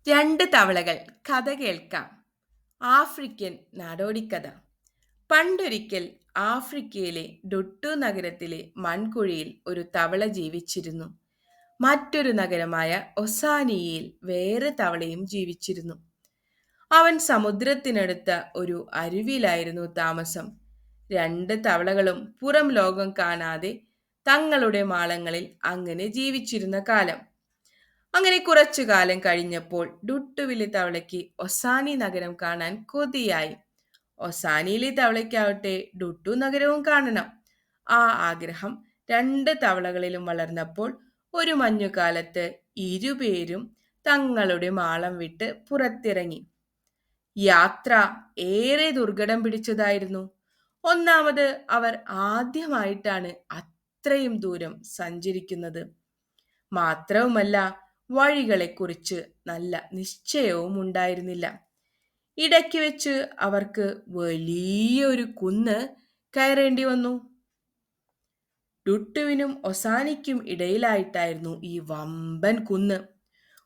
രണ്ട് തവളകൾ കഥ കേൾക്കാം. ആഫ്രിക്കൻ നാടോടിക്കഥ. പണ്ടൊരിക്കൽ ആഫ്രിക്കയിലെ ഡൊട്ടു നഗരത്തിലെ മൺകുഴിയിൽ ഒരു തവള ജീവിച്ചിരുന്നു. മറ്റൊരു നഗരമായ ഒസാനിയയിൽ വേറെ തവളയും ജീവിച്ചിരുന്നു. അവൻ സമുദ്രത്തിനടുത്ത ഒരു അരുവിയിലായിരുന്നു താമസം. രണ്ട് തവളകളും പുറം ലോകം കാണാതെ തങ്ങളുടെ മാളങ്ങളിൽ അങ്ങനെ ജീവിച്ചിരുന്ന കാലം. അങ്ങനെ കുറച്ചു കാലം കഴിഞ്ഞപ്പോൾ ഡുട്ടുവിലെ തവളയ്ക്ക് ഒസാനി നഗരം കാണാൻ കൊതിയായി. ഒസാനിയിലെ തവളയ്ക്കാവട്ടെ ഡുട്ടു നഗരവും കാണണം. ആ ആഗ്രഹം രണ്ട് തവളകളിലും വളർന്നപ്പോൾ ഒരു മഞ്ഞുകാലത്ത് ഇരുപേരും തങ്ങളുടെ മാളം വിട്ട് പുറത്തിറങ്ങി. യാത്ര ഏറെ ദുർഘടം പിടിച്ചതായിരുന്നു. ഒന്നാമത് അവർ ആദ്യമായിട്ടാണ് അത്രയും ദൂരം സഞ്ചരിക്കുന്നത്. മാത്രവുമല്ല, വഴികളെക്കുറിച്ച് നല്ല നിശ്ചയവും ഉണ്ടായിരുന്നില്ല. ഇടയ്ക്ക് വെച്ച് അവർക്ക് വലിയൊരു കുന്ന് കയറേണ്ടി വന്നു. ഡുട്ടുവിനും ഒസാനിക്കും ഇടയിലായിട്ടായിരുന്നു ഈ വമ്പൻ കുന്ന്.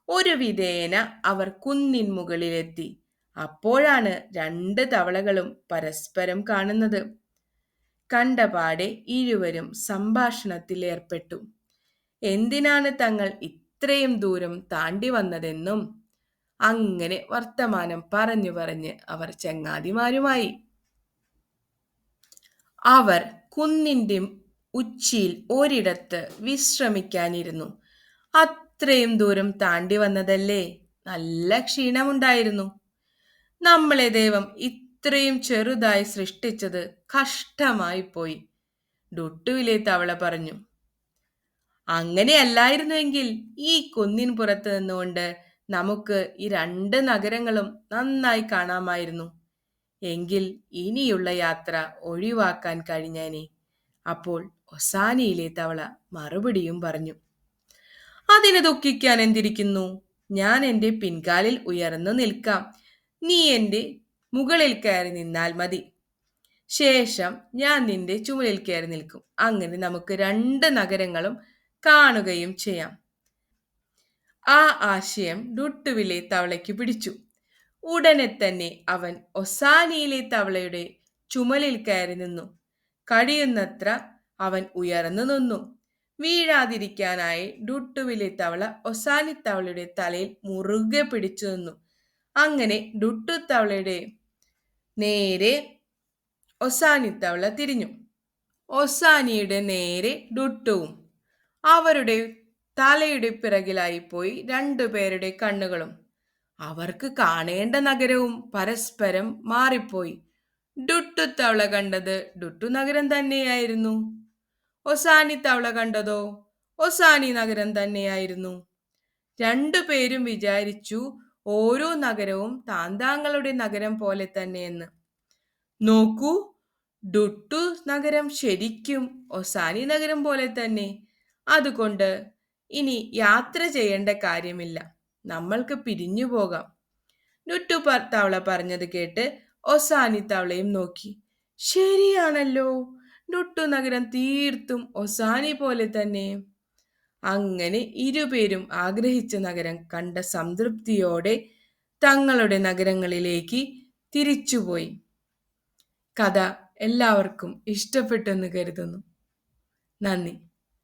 ഒരു വിധേന അവർ കുന്നിൻ മുകളിലെത്തി. അപ്പോഴാണ് രണ്ട് തവളകളും പരസ്പരം കാണുന്നത്. കണ്ടപാടെ ഇരുവരും സംഭാഷണത്തിൽ ഏർപ്പെട്ടു. എന്തിനാണ് തങ്ങൾ ഇത്രയും ദൂരം താണ്ടി വന്നതെന്നും അങ്ങനെ വർത്തമാനം പറഞ്ഞു പറഞ്ഞ് അവർ ചങ്ങാതിമാരുമായി. അവർ കുന്നിൻ്റെ ഉച്ചിയിൽ ഒരിടത്ത് വിശ്രമിക്കാനിരുന്നു. അത്രയും ദൂരം താണ്ടി വന്നതല്ലേ, നല്ല ക്ഷീണമുണ്ടായിരുന്നു. നമ്മളെ ദൈവം ഇത്രയും ചെറുതായി സൃഷ്ടിച്ചത് കഷ്ടമായി പോയി, ഡുട്ടുവിലെ തവള പറഞ്ഞു. അങ്ങനെയല്ലായിരുന്നുവെങ്കിൽ ഈ കുന്നിൻ പുറത്ത് നിന്നുകൊണ്ട് നമുക്ക് ഈ രണ്ട് നഗരങ്ങളും നന്നായി കാണാമായിരുന്നു. എങ്കിൽ ഇനിയുള്ള യാത്ര ഒഴിവാക്കാൻ കഴിഞ്ഞേനെ. അപ്പോൾ ഒസാനിയിലെ തവള മറുപടിയും പറഞ്ഞു. അതിന് ദുഃഖിക്കാൻ എന്തിരിക്കുന്നു? ഞാൻ എൻ്റെ പിൻകാലിൽ ഉയർന്നു നിൽക്കാം. നീ എൻ്റെ മുകളിൽ കയറി നിന്നാൽ മതി. ശേഷം ഞാൻ നിന്റെ ചുമലിൽ കയറി നിൽക്കും. അങ്ങനെ നമുക്ക് രണ്ട് നഗരങ്ങളും കാണുകയും ചെയ്യാം. ആ ആശയം ഡുട്ടുവിലെ തവളയ്ക്ക് പിടിച്ചു. ഉടനെ തന്നെ അവൻ ഒസാനിയിലെ തവളയുടെ ചുമലിൽ കയറി നിന്നു. കഴിയുന്നത്ര അവൻ ഉയർന്നു നിന്നു. വീഴാതിരിക്കാനായി ഡുട്ടുവിലെ തവള ഒസാനി തവളയുടെ തലയിൽ മുറുകെ പിടിച്ചു നിന്നു. അങ്ങനെ ഡുട്ടു തവളയുടെ നേരെ ഒസാനി തവള തിരിഞ്ഞു. ഒസാനിയുടെ നേരെ ഡുട്ടുവും. അവരുടെ തലയുടെ പിറകിലായി പോയി രണ്ടുപേരുടെ കണ്ണുകളും. അവർക്ക് കാണേണ്ട നഗരവും പരസ്പരം മാറിപ്പോയി. ഡുട്ടു തവള കണ്ടത് ഡുട്ടു നഗരം തന്നെയായിരുന്നു. ഒസാനി തവള കണ്ടതോ ഒസാനി നഗരം തന്നെയായിരുന്നു. രണ്ടുപേരും വിചാരിച്ചു ഓരോ നഗരവും താന്താങ്ങളുടെ നഗരം പോലെ തന്നെയെന്ന്. നോക്കൂ, ഡുട്ടു നഗരം ശരിക്കും ഒസാനി നഗരം പോലെ തന്നെ. അതുകൊണ്ട് ഇനി യാത്ര ചെയ്യേണ്ട കാര്യമില്ല, നമ്മൾക്ക് പിരിഞ്ഞു പോകാം. ഡുട്ടു തവള പറഞ്ഞത് കേട്ട് ഒസാനി തവളയും നോക്കി. ശരിയാണല്ലോ, ഡുട്ടു നഗരം തീർത്തും ഒസാനി പോലെ തന്നെ. അങ്ങനെ ഇരുപേരും ആഗ്രഹിച്ച നഗരം കണ്ട സംതൃപ്തിയോടെ തങ്ങളുടെ നഗരങ്ങളിലേക്ക് തിരിച്ചുപോയി. കഥ എല്ലാവർക്കും ഇഷ്ടപ്പെട്ടെന്ന് കരുതുന്നു. നന്ദി.